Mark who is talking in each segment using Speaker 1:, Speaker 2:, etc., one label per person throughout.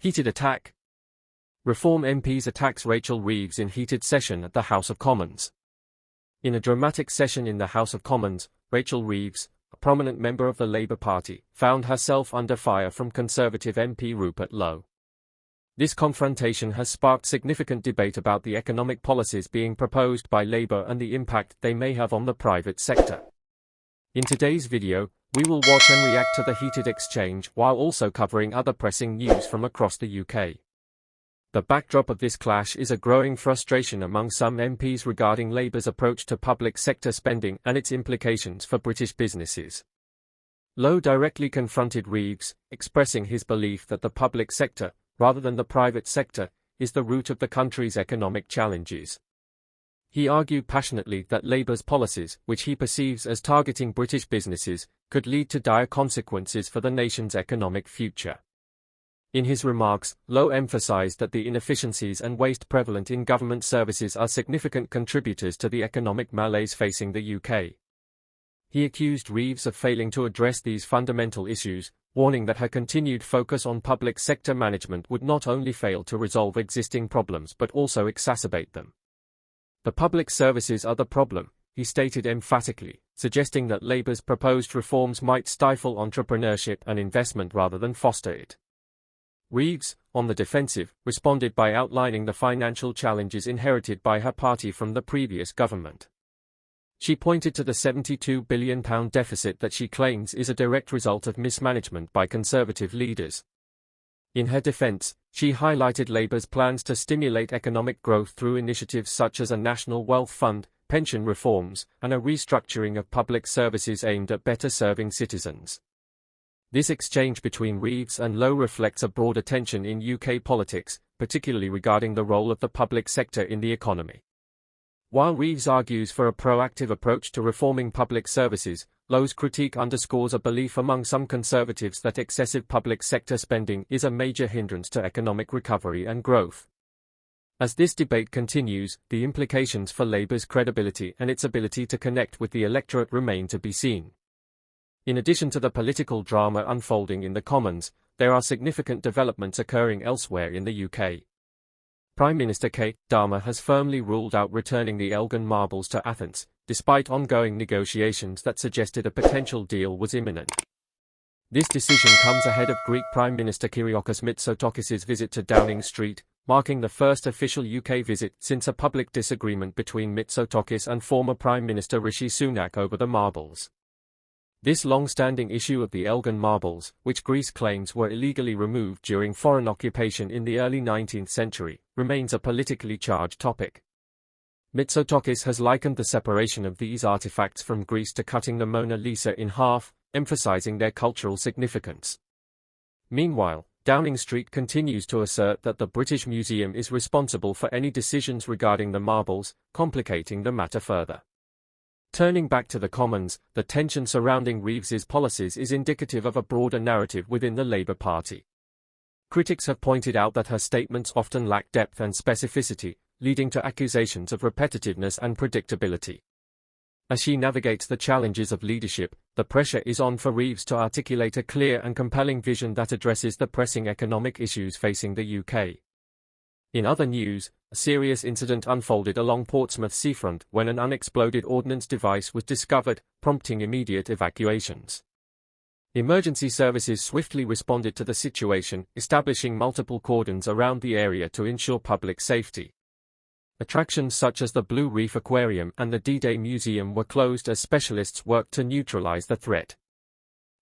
Speaker 1: Heated attack. Reform MPs attacks Rachel Reeves in heated session at the House of Commons. In a dramatic session in the House of Commons, Rachel Reeves, a prominent member of the Labour Party, found herself under fire from Conservative MP Rupert Lowe. This confrontation has sparked significant debate about the economic policies being proposed by Labour and the impact they may have on the private sector. In today's video, we will watch and react to the heated exchange while also covering other pressing news from across the UK. The backdrop of this clash is a growing frustration among some MPs regarding Labour's approach to public sector spending and its implications for British businesses. Lowe directly confronted Reeves, expressing his belief that the public sector, rather than the private sector, is the root of the country's economic challenges. He argued passionately that Labour's policies, which he perceives as targeting British businesses, could lead to dire consequences for the nation's economic future. In his remarks, Lowe emphasised that the inefficiencies and waste prevalent in government services are significant contributors to the economic malaise facing the UK. He accused Reeves of failing to address these fundamental issues, warning that her continued focus on public sector management would not only fail to resolve existing problems but also exacerbate them. The public services are the problem, he stated emphatically, suggesting that Labour's proposed reforms might stifle entrepreneurship and investment rather than foster it. Reeves, on the defensive, responded by outlining the financial challenges inherited by her party from the previous government. She pointed to the £72 billion deficit that she claims is a direct result of mismanagement by Conservative leaders. In her defence, she highlighted Labour's plans to stimulate economic growth through initiatives such as a national wealth fund, pension reforms, and a restructuring of public services aimed at better serving citizens. This exchange between Reeves and Lowe reflects a broader tension in UK politics, particularly regarding the role of the public sector in the economy. While Reeves argues for a proactive approach to reforming public services, Lowe's critique underscores a belief among some Conservatives that excessive public sector spending is a major hindrance to economic recovery and growth. As this debate continues, the implications for Labour's credibility and its ability to connect with the electorate remain to be seen. In addition to the political drama unfolding in the Commons, there are significant developments occurring elsewhere in the UK. Prime Minister Keir Starmer has firmly ruled out returning the Elgin marbles to Athens, despite ongoing negotiations that suggested a potential deal was imminent. This decision comes ahead of Greek Prime Minister Kyriakos Mitsotakis' visit to Downing Street, marking the first official UK visit since a public disagreement between Mitsotakis and former Prime Minister Rishi Sunak over the marbles. This long-standing issue of the Elgin marbles, which Greece claims were illegally removed during foreign occupation in the early 19th century, remains a politically charged topic. Mitsotakis has likened the separation of these artifacts from Greece to cutting the Mona Lisa in half, emphasizing their cultural significance. Meanwhile, Downing Street continues to assert that the British Museum is responsible for any decisions regarding the marbles, complicating the matter further. Turning back to the Commons, the tension surrounding Reeves's policies is indicative of a broader narrative within the Labour Party. Critics have pointed out that her statements often lack depth and specificity, leading to accusations of repetitiveness and predictability. As she navigates the challenges of leadership, the pressure is on for Reeves to articulate a clear and compelling vision that addresses the pressing economic issues facing the UK. In other news, a serious incident unfolded along Portsmouth seafront when an unexploded ordnance device was discovered, prompting immediate evacuations. Emergency services swiftly responded to the situation, establishing multiple cordons around the area to ensure public safety. Attractions such as the Blue Reef Aquarium and the D-Day Museum were closed as specialists worked to neutralize the threat.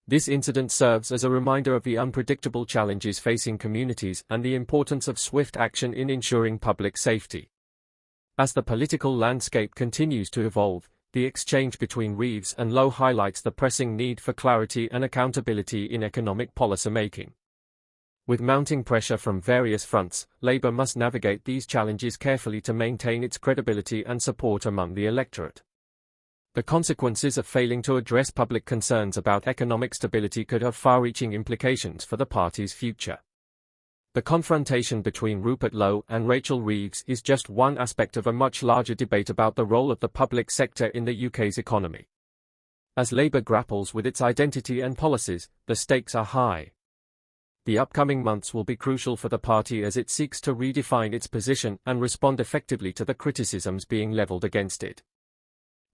Speaker 1: This incident serves as a reminder of the unpredictable challenges facing communities and the importance of swift action in ensuring public safety. As the political landscape continues to evolve, the exchange between Reeves and Lowe highlights the pressing need for clarity and accountability in economic policymaking. With mounting pressure from various fronts, Labour must navigate these challenges carefully to maintain its credibility and support among the electorate. The consequences of failing to address public concerns about economic stability could have far-reaching implications for the party's future. The confrontation between Rupert Lowe and Rachel Reeves is just one aspect of a much larger debate about the role of the public sector in the UK's economy. As Labour grapples with its identity and policies, the stakes are high. The upcoming months will be crucial for the party as it seeks to redefine its position and respond effectively to the criticisms being leveled against it.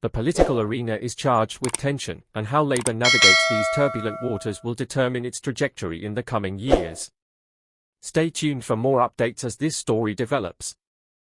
Speaker 1: The political arena is charged with tension, and how Labour navigates these turbulent waters will determine its trajectory in the coming years. Stay tuned for more updates as this story develops.